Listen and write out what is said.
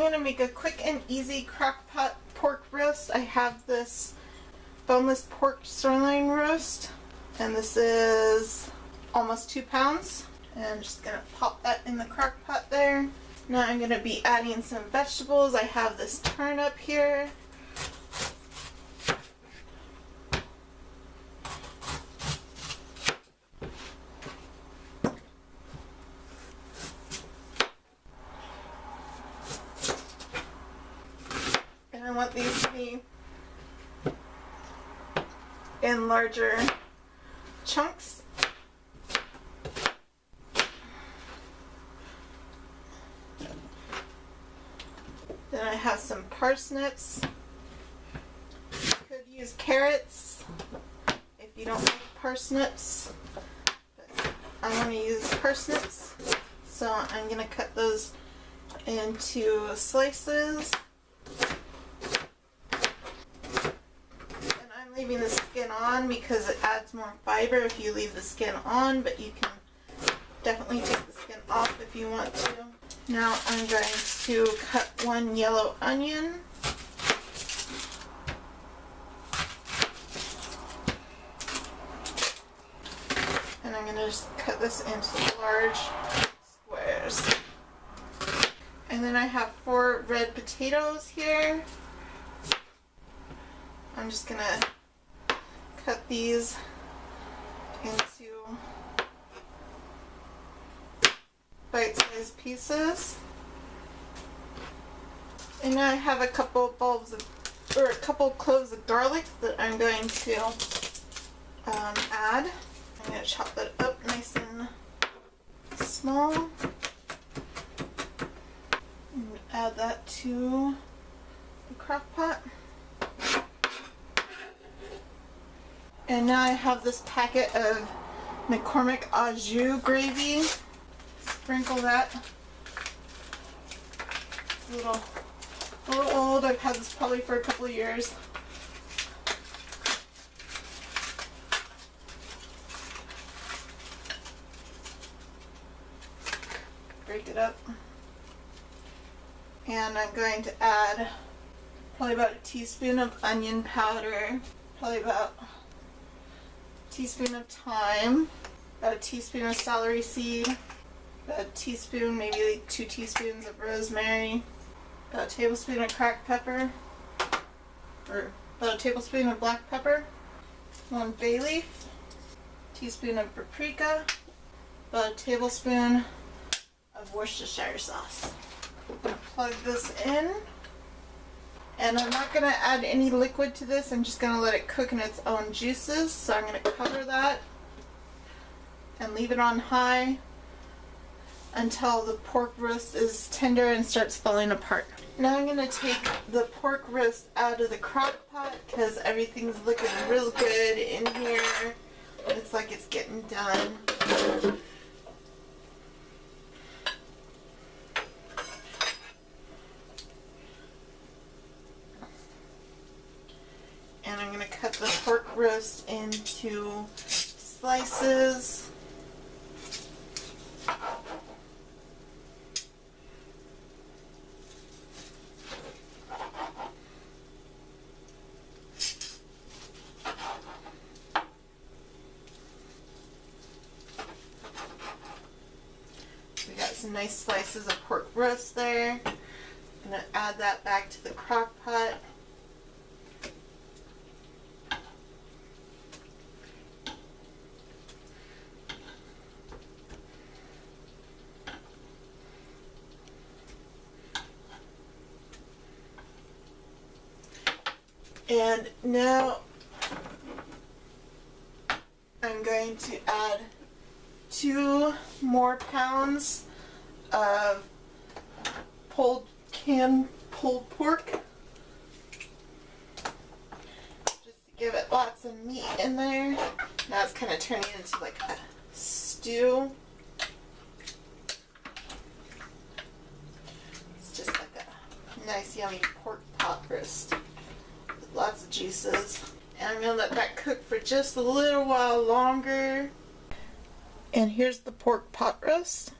going to make a quick and easy crock pot pork roast. I have this boneless pork sirloin roast, and this is almost 2 pounds. And I'm just going to pop that in the crock pot there. Now I'm going to be adding some vegetables. I have this turnip here. And I want these to be in larger chunks. Then I have some parsnips. You could use carrots if you don't like parsnips, but I want to use parsnips, so I'm going to cut those into slices. And I'm leaving the skin on because it adds more fiber if you leave the skin on, but you can definitely take the skin off if you want to. Now I'm going to cut 1 yellow onion. And I'm going to just cut this into large squares. And then I have 4 red potatoes here. I'm just going to cut these into bite-sized pieces. And now I have a couple cloves of garlic that I'm going to add. I'm going to chop that up nice and small. And add that to the crock pot. And now I have this packet of McCormick Au Jus gravy. Sprinkle that. It's a little old. I've had this probably for a couple of years. Break it up. And I'm going to add probably about a teaspoon of onion powder, probably about a teaspoon of thyme, about a teaspoon of celery seed, about a teaspoon, maybe like 2 teaspoons of rosemary, about a tablespoon of cracked pepper, or about a tablespoon of black pepper, 1 bay leaf, teaspoon of paprika, about a tablespoon of Worcestershire sauce. I'm going to plug this in, and I'm not going to add any liquid to this. I'm just going to let it cook in its own juices. So I'm going to cover that and leave it on high until the pork roast is tender and starts falling apart. Now I'm going to take the pork roast out of the crock pot because everything's looking real good in here. It's like it's getting done. And I'm going to cut the pork roast into slices. We got some nice slices of pork roast there. I'm going to add that back to the crock pot. And now I'm going to add 2 more pounds of pulled pork, just to give it lots of meat in there. Now it's kind of turning into like a stew. It's just like a nice yummy pork pot roast. Lots of juices. And I'm going to let that cook for just a little while longer. And here's the pork pot roast.